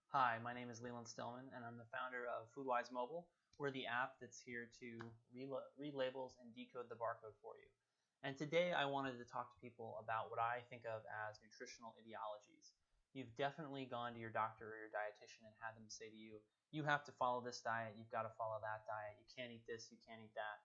Hi, my name is Stillman, and I'm the founder of FoodWise Mobile. We're the app that's here to read labels and decode the barcode for you. And today I wanted to talk to people about what I think of as nutritional ideologies. You've definitely gone to your doctor or your dietitian and had them say to you, you have to follow this diet, you've got to follow that diet, you can't eat this, you can't eat that.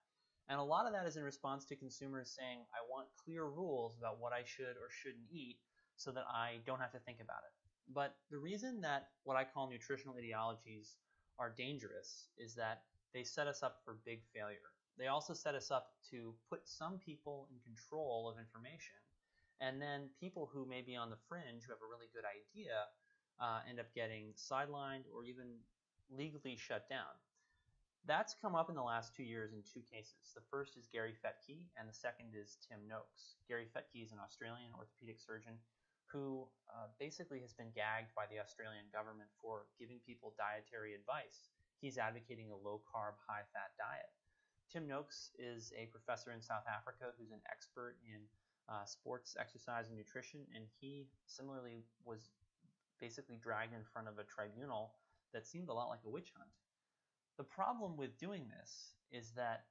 And a lot of that is in response to consumers saying, I want clear rules about what I should or shouldn't eat so that I don't have to think about it. But the reason that what I call nutritional ideologies are dangerous is that they set us up for big failure. They also set us up to put some people in control of information, and then people who may be on the fringe who have a really good idea end up getting sidelined or even legally shut down. That's come up in the last 2 years in two cases. The first is Gary Fettke, and the second is Tim Noakes. Gary Fettke is an Australian orthopedic surgeon who basically has been gagged by the Australian government for giving people dietary advice. He's advocating a low-carb, high-fat diet. Tim Noakes is a professor in South Africa who's an expert in sports, exercise, and nutrition, and he similarly was basically dragged in front of a tribunal that seemed a lot like a witch hunt. The problem with doing this is that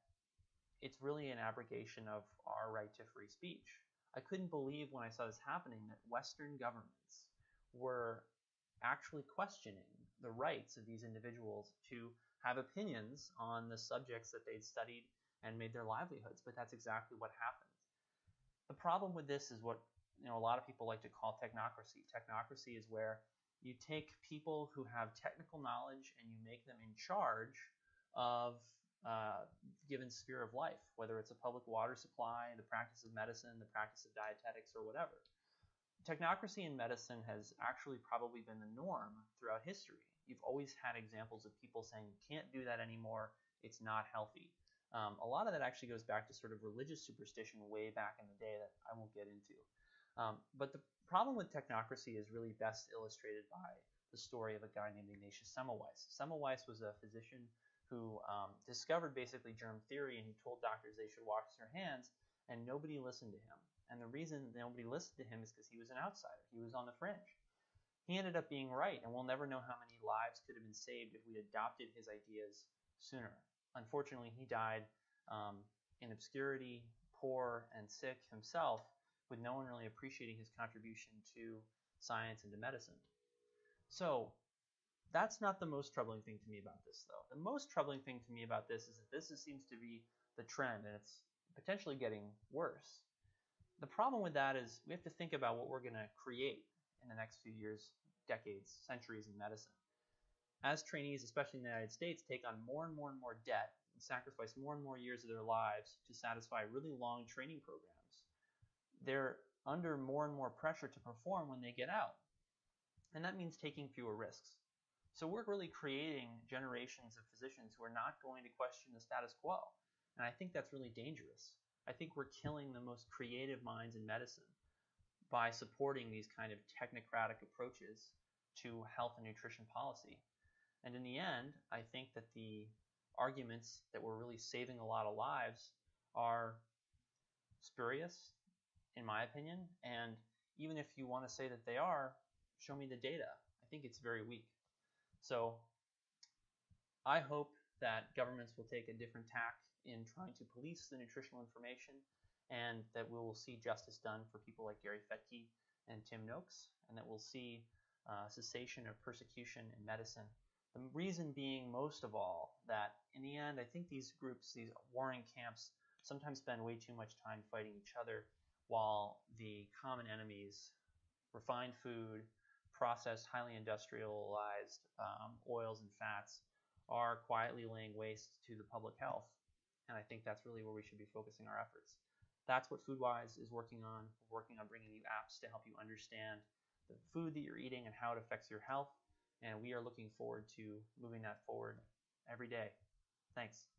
it's really an abrogation of our right to free speech. I couldn't believe when I saw this happening that Western governments were actually questioning the rights of these individuals to have opinions on the subjects that they'd studied and made their livelihoods, but that's exactly what happened. The problem with this is what a lot of people like to call technocracy. Technocracy is where you take people who have technical knowledge and you make them in charge of given sphere of life, whether it's a public water supply, the practice of medicine, the practice of dietetics, or whatever. Technocracy in medicine has actually probably been the norm throughout history. You've always had examples of people saying, you can't do that anymore, it's not healthy. A lot of that actually goes back to sort of religious superstition way back in the day that I won't get into. But the problem with technocracy is really best illustrated by the story of a guy named Ignatius Semmelweis. Semmelweis was a physician who discovered basically germ theory, and he told doctors they should wash their hands, and nobody listened to him. And the reason nobody listened to him is because he was an outsider. He was on the fringe. He ended up being right, and we'll never know how many lives could have been saved if we adopted his ideas sooner. Unfortunately, he died in obscurity, poor and sick himself, with no one really appreciating his contribution to science and to medicine. So that's not the most troubling thing to me about this, though. The most troubling thing to me about this is that this seems to be the trend, and it's potentially getting worse. The problem with that is we have to think about what we're going to create in the next few years, decades, centuries in medicine. As trainees, especially in the United States, take on more and more and more debt and sacrifice more and more years of their lives to satisfy really long training programs, they're under more and more pressure to perform when they get out. And that means taking fewer risks. So we're really creating generations of physicians who are not going to question the status quo. And I think that's really dangerous. I think we're killing the most creative minds in medicine by supporting these kind of technocratic approaches to health and nutrition policy. And in the end, I think that the arguments that we're really saving a lot of lives are spurious, in my opinion. And even if you want to say that they are, show me the data. I think it's very weak. So I hope that governments will take a different tack in trying to police the nutritional information, and that we will see justice done for people like Gary Fettke and Tim Noakes, and that we'll see cessation of persecution in medicine. The reason being, most of all, that in the end, I think these groups, these warring camps, sometimes spend way too much time fighting each other, while the common enemies, refined food, processed, highly industrialized oils and fats, are quietly laying waste to the public health. And I think that's really where we should be focusing our efforts. That's what FoodWise is working on. We're working on bringing you apps to help you understand the food that you're eating and how it affects your health. And we are looking forward to moving that forward every day. Thanks.